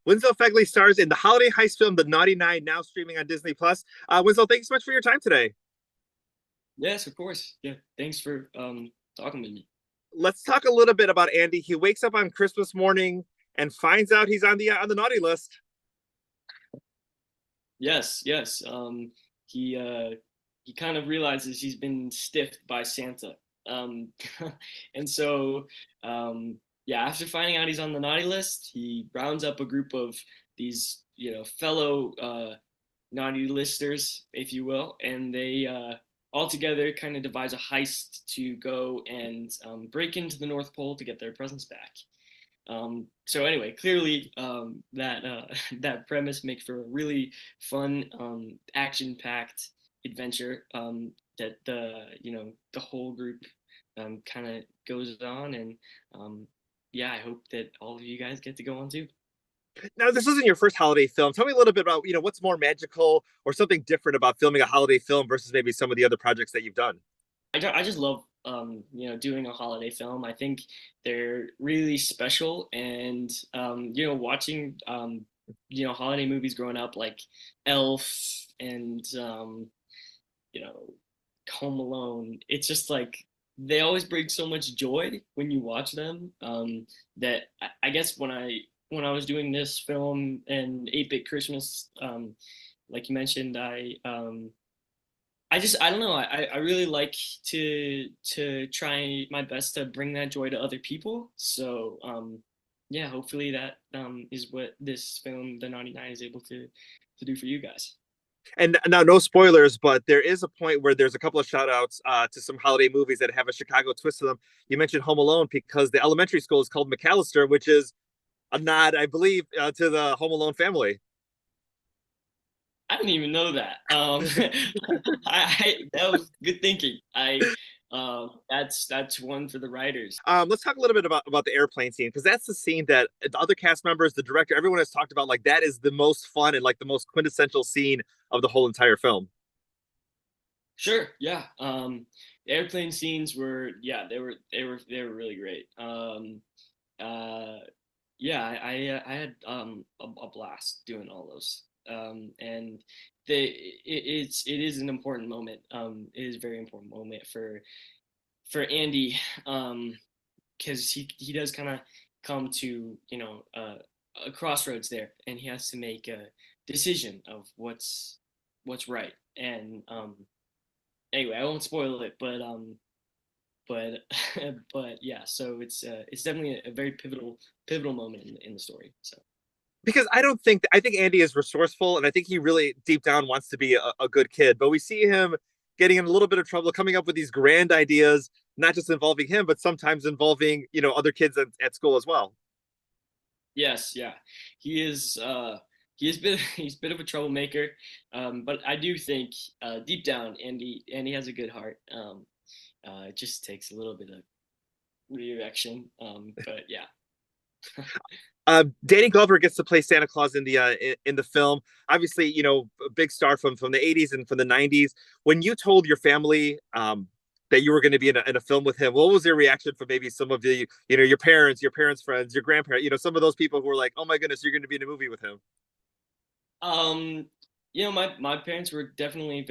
Winslow Fegley stars in the holiday heist film The Naughty Nine, now streaming on Disney Plus. Winslow, thanks so much for your time today. Yes, of course. Yeah, thanks for talking with me. Let's talk a little bit about Andy. He wakes up on Christmas morning and finds out he's on the naughty list. Yes, yes. He kind of realizes he's been stiffed by Santa. Um, and so yeah, after finding out he's on the naughty list, he rounds up a group of these fellow naughty listers, if you will, and they all together kind of devise a heist to go and break into the North Pole to get their presents back. So anyway, clearly that that premise makes for a really fun, action-packed adventure that the whole group kind of goes on, and yeah, I hope that all of you guys get to go on too. Now, this isn't your first holiday film. Tell me a little bit about what's more magical or something different about filming a holiday film versus maybe some of the other projects that you've done. I just love doing a holiday film. I think they're really special, and watching holiday movies growing up like Elf and you know Home Alone. It's just like they always bring so much joy when you watch them. That I guess when I was doing this film and 8-Bit Christmas, like you mentioned, I don't know. I really like to try my best to bring that joy to other people. So yeah, hopefully that is what this film, The Naughty Nine, is able to do for you guys. And now, no spoilers, but there is a point where there's a couple of shout outs to some holiday movies that have a Chicago twist to them. You mentioned Home Alone because the elementary school is called McAllister, which is a nod, I believe, to the Home Alone family. I didn't even know that. That was good thinking. That's one for the writers. Let's talk a little bit about the airplane scene because that's the scene that the other cast members, the director, everyone has talked about. Like that is the most fun and like the most quintessential scene of the whole entire film. Sure, yeah. The airplane scenes were, yeah, they were really great. Uh, yeah, I had a blast doing all those. And it is an important moment. It is a very important moment for Andy, because he does kind of come to a crossroads there, and he has to make a decision of what's right. And anyway, I won't spoil it, but but yeah, so it's definitely a very pivotal moment in the story. So Because I think Andy is resourceful and I think he really deep down wants to be a good kid, but we see him getting in a little bit of trouble coming up with these grand ideas, not just involving him, but sometimes involving other kids at school as well. yes, yeah, he is. He has been he's a bit of a troublemaker, but I do think deep down, Andy has a good heart. It just takes a little bit of redirection, but yeah. Danny Glover gets to play Santa Claus in the film. Obviously, a big star from the '80s and from the '90s. When you told your family that you were going to be in a film with him, what was their reaction from maybe some of the your parents' friends, your grandparents, some of those people who were like, "Oh my goodness, you're going to be in a movie with him." Um, my parents were definitely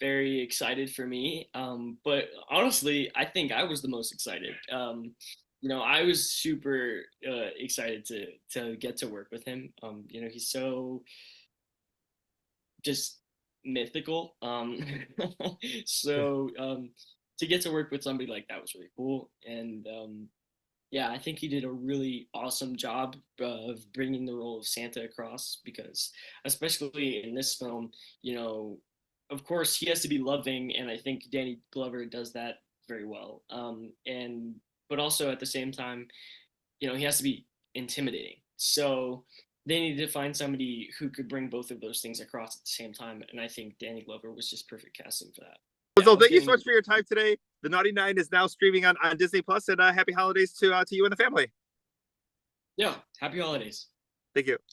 very excited for me. But honestly, I think I was the most excited. I was super excited to get to work with him. He's so just mythical. So to get to work with somebody like that was really cool. And yeah, I think he did a really awesome job of bringing the role of Santa across because, especially in this film, of course, he has to be loving, and I think Danny Glover does that very well. But also at the same time, he has to be intimidating. So they needed to find somebody who could bring both of those things across at the same time, and I think Danny Glover was just perfect casting for that. Yeah, I So was thank you so getting much for your time today. The Naughty Nine is now streaming on Disney Plus, and happy holidays to you and the family. yeah, happy holidays. Thank you.